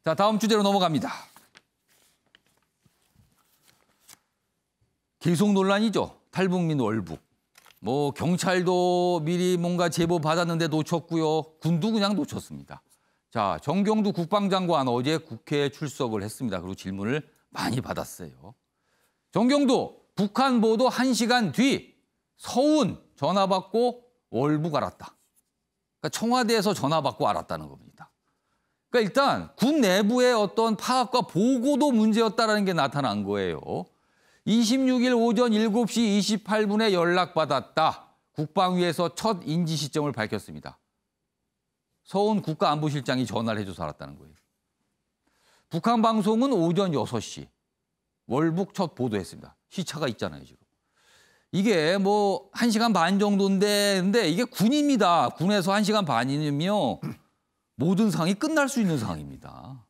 자, 다음 주제로 넘어갑니다. 계속 논란이죠. 탈북민 월북. 뭐 경찰도 미리 뭔가 제보 받았는데 놓쳤고요. 군도 그냥 놓쳤습니다. 자, 정경두 국방장관 어제 국회에 출석을 했습니다. 그리고 질문을 많이 받았어요. 정경두, 북한 보도 1시간 뒤 서운 전화 받고 월북 알았다. 그러니까 청와대에서 전화 받고 알았다는 겁니다. 그러니까 일단 군 내부의 어떤 파악과 보고도 문제였다는 게 나타난 거예요. 26일 오전 7시 28분에 연락받았다. 국방위에서 첫 인지 시점을 밝혔습니다. 서훈 국가안보실장이 전화를 해줘서 알았다는 거예요. 북한 방송은 오전 6시 월북 첫 보도했습니다. 시차가 있잖아요, 지금. 이게 뭐 1시간 반 정도인데 근데 이게 군입니다. 군에서 1시간 반이면 모든 상황이 끝날 수 있는 상황입니다.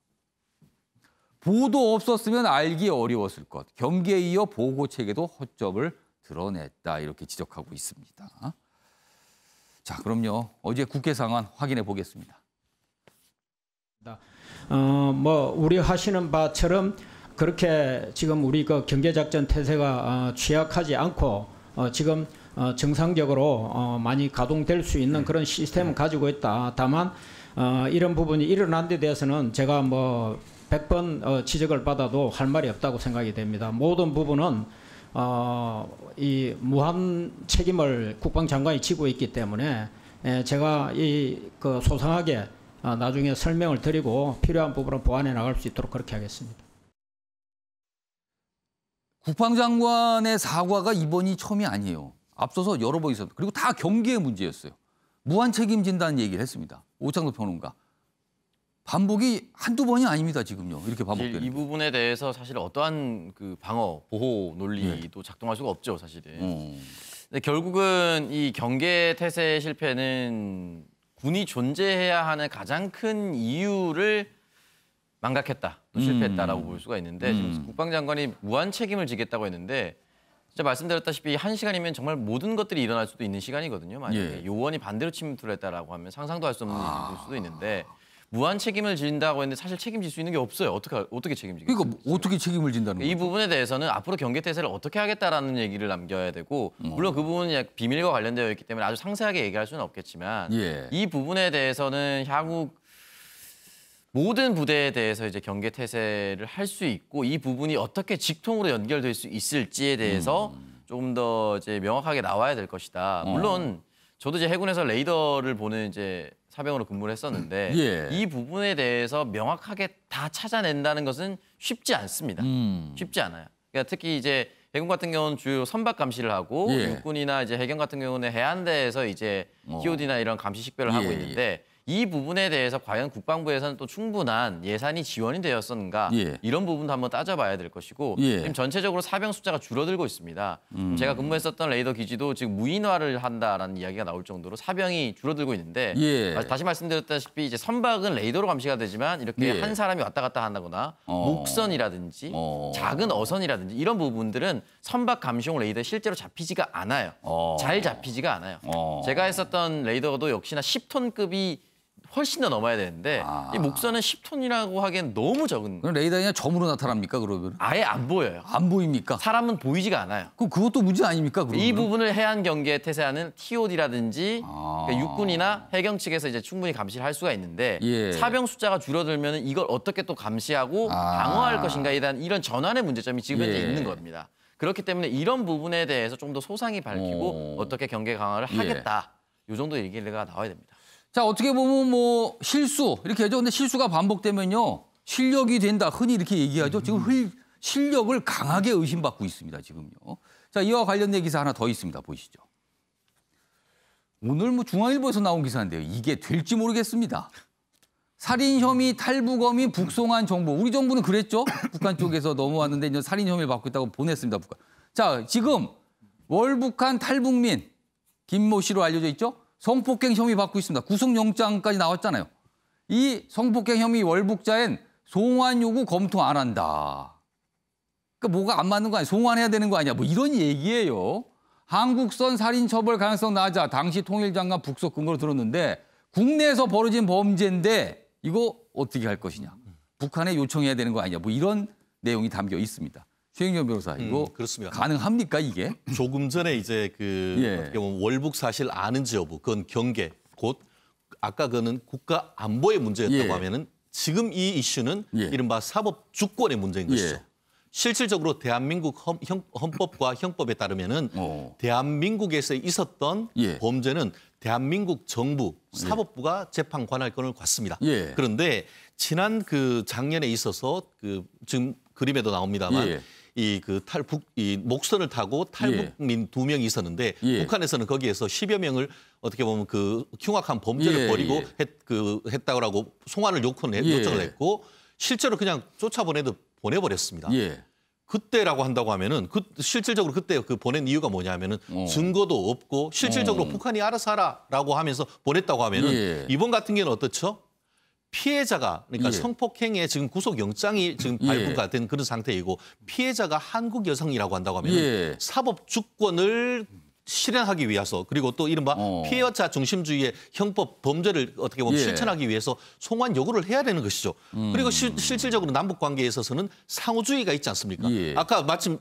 보도 없었으면 알기 어려웠을 것. 경계에 이어 보고 체계도 허점을 드러냈다. 이렇게 지적하고 있습니다. 자, 그럼요. 어제 국회 상황 확인해 보겠습니다. 뭐 우려하시는 바처럼 그렇게 지금 우리 그 경계작전 태세가 취약하지 않고 지금 정상적으로 많이 가동될 수 있는 그런 시스템을 가지고 있다. 다만 이런 부분이 일어난 데 대해서는 제가 뭐 100번 지적을 받아도 할 말이 없다고 생각이 됩니다. 모든 부분은 이 무한 책임을 국방장관이 지고 있기 때문에 제가 그 소상하게 나중에 설명을 드리고 필요한 부분은 보완해 나갈 수 있도록 그렇게 하겠습니다. 국방장관의 사과가 이번이 처음이 아니에요. 앞서서 여러 번 있었고 그리고 다 경계의 문제였어요. 무한 책임진다는 얘기를 했습니다. 오창도 평론가. 반복이 한두 번이 아닙니다, 지금요. 이렇게 반복되는. 이 부분에 대해서 사실 어떠한 그 방어, 보호 논리도 작동할 수가 없죠, 사실은. 근데 결국은 이 경계 태세 실패는 군이 존재해야 하는 가장 큰 이유를 망각했다, 또 실패했다라고 볼 수가 있는데 지금 국방장관이 무한 책임을 지겠다고 했는데 진짜 말씀드렸다시피 1시간이면 정말 모든 것들이 일어날 수도 있는 시간이거든요. 만약에 요원이 반대로 침투를 했다라고 하면 상상도 할 수 없는 일일 수도 있는데 무한 책임을 진다고 했는데 사실 책임질 수 있는 게 없어요. 어떻게 책임지겠어요? 그러니까 어떻게 책임을 진다는 거죠? 이 부분에 대해서는 앞으로 경계 태세를 어떻게 하겠다라는 얘기를 남겨야 되고 물론 그 부분은 비밀과 관련되어 있기 때문에 아주 상세하게 얘기할 수는 없겠지만 이 부분에 대해서는 향후 모든 부대에 대해서 이제 경계 태세를 할 수 있고 이 부분이 어떻게 직통으로 연결될 수 있을지에 대해서 조금 더 이제 명확하게 나와야 될 것이다. 물론 저도 이제 해군에서 레이더를 보는 이제 사병으로 근무를 했었는데 이 부분에 대해서 명확하게 다 찾아낸다는 것은 쉽지 않습니다. 쉽지 않아요. 그러니까 특히 이제 해군 같은 경우는 주로 선박 감시를 하고 육군이나 이제 해경 같은 경우는 해안대에서 이제 TOD나 이런 감시 식별을 하고 있는데 이 부분에 대해서 과연 국방부에서는 또 충분한 예산이 지원이 되었었는가 이런 부분도 한번 따져봐야 될 것이고 지금 전체적으로 사병 숫자가 줄어들고 있습니다. 제가 근무했었던 레이더 기지도 지금 무인화를 한다라는 이야기가 나올 정도로 사병이 줄어들고 있는데 다시 말씀드렸다시피 이제 선박은 레이더로 감시가 되지만 이렇게 한 사람이 왔다 갔다 한다거나 목선이라든지 작은 어선이라든지 이런 부분들은 선박 감시용 레이더에 실제로 잡히지가 않아요. 잘 잡히지가 않아요. 제가 했었던 레이더도 역시나 10톤급이 훨씬 더 넘어야 되는데 이 목선은 10톤이라고 하기엔 너무 적은. 그럼 레이더가 그냥 점으로 나타납니까, 그러면? 아예 안 보여요. 안 보입니까? 사람은 보이지가 않아요. 그럼 그것도 문제 아닙니까, 그러면? 이 부분을 해안 경계에 태세하는 TOD라든지 그러니까 육군이나 해경 측에서 이제 충분히 감시를 할 수가 있는데 사병 숫자가 줄어들면 이걸 어떻게 또 감시하고 방어할 것인가에 대한 이런 전환의 문제점이 지금 현재 있는 겁니다. 그렇기 때문에 이런 부분에 대해서 좀 더 소상히 밝히고 어떻게 경계 강화를 하겠다. 이 정도 얘기가 나와야 됩니다. 자, 어떻게 보면 뭐 실수 이렇게 하죠. 근데 실수가 반복되면요. 실력이 된다. 흔히 이렇게 얘기하죠. 지금 실력을 강하게 의심받고 있습니다. 지금요. 자, 이와 관련된 기사 하나 더 있습니다. 보시죠. 오늘 뭐 중앙일보에서 나온 기사인데요. 이게 될지 모르겠습니다. 살인 혐의 탈북범이 북송한 정보. 우리 정부는 그랬죠. 북한 쪽에서 넘어왔는데 이제 살인 혐의를 받고 있다고 보냈습니다. 북한. 자, 지금 월북한 탈북민 김모 씨로 알려져 있죠. 성폭행 혐의 받고 있습니다. 구속영장까지 나왔잖아요. 이 성폭행 혐의 월북자엔 송환 요구 검토 안 한다. 그러니까 뭐가 안 맞는 거 아니야? 송환해야 되는 거 아니야? 뭐 이런 얘기예요. 한국선 살인 처벌 가능성 낮아. 당시 통일장관 북속 근거로 들었는데 국내에서 벌어진 범죄인데 이거 어떻게 할 것이냐. 북한에 요청해야 되는 거 아니냐. 뭐 이런 내용이 담겨 있습니다. 최영경 변호사, 이거 그렇습니다. 가능합니까 이게? 조금 전에 이제 어떻게 보면 월북 사실 아는지 여부, 그건 경계, 곧 아까 그거는 국가 안보의 문제였다고 하면은 지금 이 이슈는 이른바 사법 주권의 문제인 것이죠. 실질적으로 대한민국 헌법과 형법에 따르면은 대한민국에서 있었던 범죄는 대한민국 정부 사법부가 재판 관할권을 갖습니다. 그런데 지난 작년에 있어서 지금 그림에도 나옵니다만 이 목선을 타고 탈북민 2명이 있었는데 북한에서는 거기에서 10여 명을 어떻게 보면 흉악한 범죄를 벌이고 했다고 송환을 요청을 했고 실제로 그냥 보내버렸습니다. 그때라고 한다고 하면은 실질적으로 그때 보낸 이유가 뭐냐면은 증거도 없고 실질적으로 북한이 알아서 하라라고 하면서 보냈다고 하면은 이번 같은 경우는 어떻죠? 피해자가 그러니까 성폭행에 지금 구속영장이 지금 발부가 된 그런 상태이고 피해자가 한국 여성이라고 한다고 하면 사법 주권을 실현하기 위해서 그리고 또 이른바 피해자 중심주의의 형법 범죄를 어떻게 보면 실천하기 위해서 송환 요구를 해야 되는 것이죠. 그리고 실질적으로 남북 관계에 있어서는 상호주의가 있지 않습니까? 아까 마침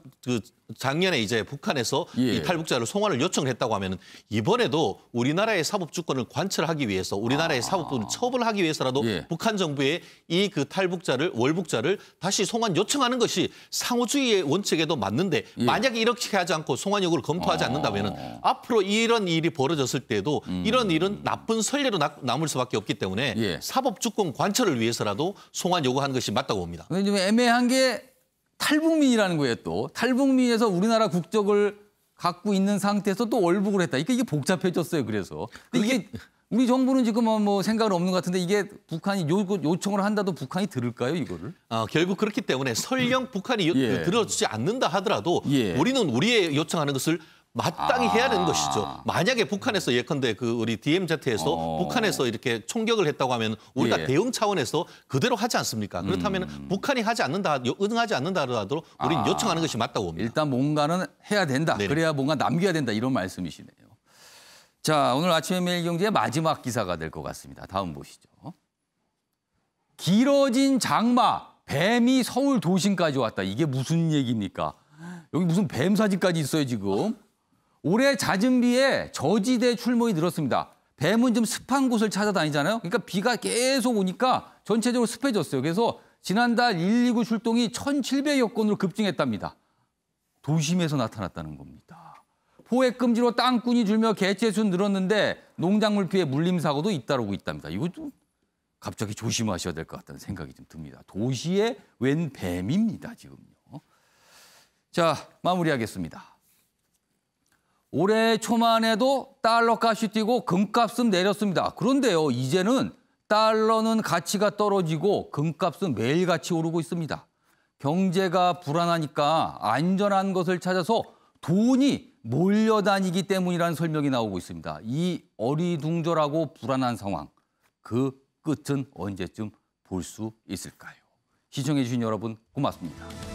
작년에 이제 북한에서 이 탈북자를 송환을 요청을 했다고 하면은 이번에도 우리나라의 사법 주권을 관철하기 위해서 우리나라의 사법부를 처벌하기 위해서라도 북한 정부의 이 탈북자를 월북자를 다시 송환 요청하는 것이 상호주의의 원칙에도 맞는데 만약에 이렇게 하지 않고 송환 요구를 검토하지 않는다면은 앞으로 이런 일이 벌어졌을 때도 이런 일은 나쁜 선례로 남을 수밖에 없기 때문에 사법 주권 관철을 위해서라도 송환 요구하는 것이 맞다고 봅니다. 근데 좀 애매한 게 탈북민이라는 거예요. 또 탈북민에서 우리나라 국적을 갖고 있는 상태에서 또 월북을 했다. 이게 복잡해졌어요. 그래서 근데 이게 우리 정부는 지금 뭐 생각은 없는 것 같은데 이게 북한이 요청을 한다도 북한이 들을까요, 이거를? 결국 그렇기 때문에 설령 북한이 들어주지 않는다 하더라도 우리는 우리의 요청하는 것을 마땅히 해야 되는 것이죠. 만약에 북한에서 예컨대 우리 DMZ에서 북한에서 이렇게 총격을 했다고 하면 우리가 대응 차원에서 그대로 하지 않습니까? 그렇다면 북한이 응하지 않는다 하더라도 우리는 요청하는 것이 맞다고 봅니다. 일단 뭔가는 해야 된다. 네네. 그래야 뭔가 남겨야 된다. 이런 말씀이시네요. 자, 오늘 아침에 매일경제의 마지막 기사가 될 것 같습니다. 다음 보시죠. 길어진 장마, 뱀이 서울 도심까지 왔다. 이게 무슨 얘기입니까? 여기 무슨 뱀 사진까지 있어요, 지금. 올해 잦은 비에 저지대 출몰이 늘었습니다. 뱀은 좀 습한 곳을 찾아다니잖아요. 그러니까 비가 계속 오니까 전체적으로 습해졌어요. 그래서 지난달 119 출동이 1,700여 건으로 급증했답니다. 도심에서 나타났다는 겁니다. 포획 금지로 땅꾼이 줄며 개체수 늘었는데 농작물 피해 물림 사고도 잇따르고 있답니다. 이거 좀 갑자기 조심하셔야 될 것 같다는 생각이 좀 듭니다. 도시에 웬 뱀입니다, 지금요. 자, 마무리하겠습니다. 올해 초만 해도 달러 값이 뛰고 금값은 내렸습니다. 그런데요, 이제는 달러는 가치가 떨어지고 금값은 매일같이 오르고 있습니다. 경제가 불안하니까 안전한 것을 찾아서 돈이 몰려다니기 때문이라는 설명이 나오고 있습니다. 이 어리둥절하고 불안한 상황, 그 끝은 언제쯤 볼 수 있을까요? 시청해 주신 여러분 고맙습니다.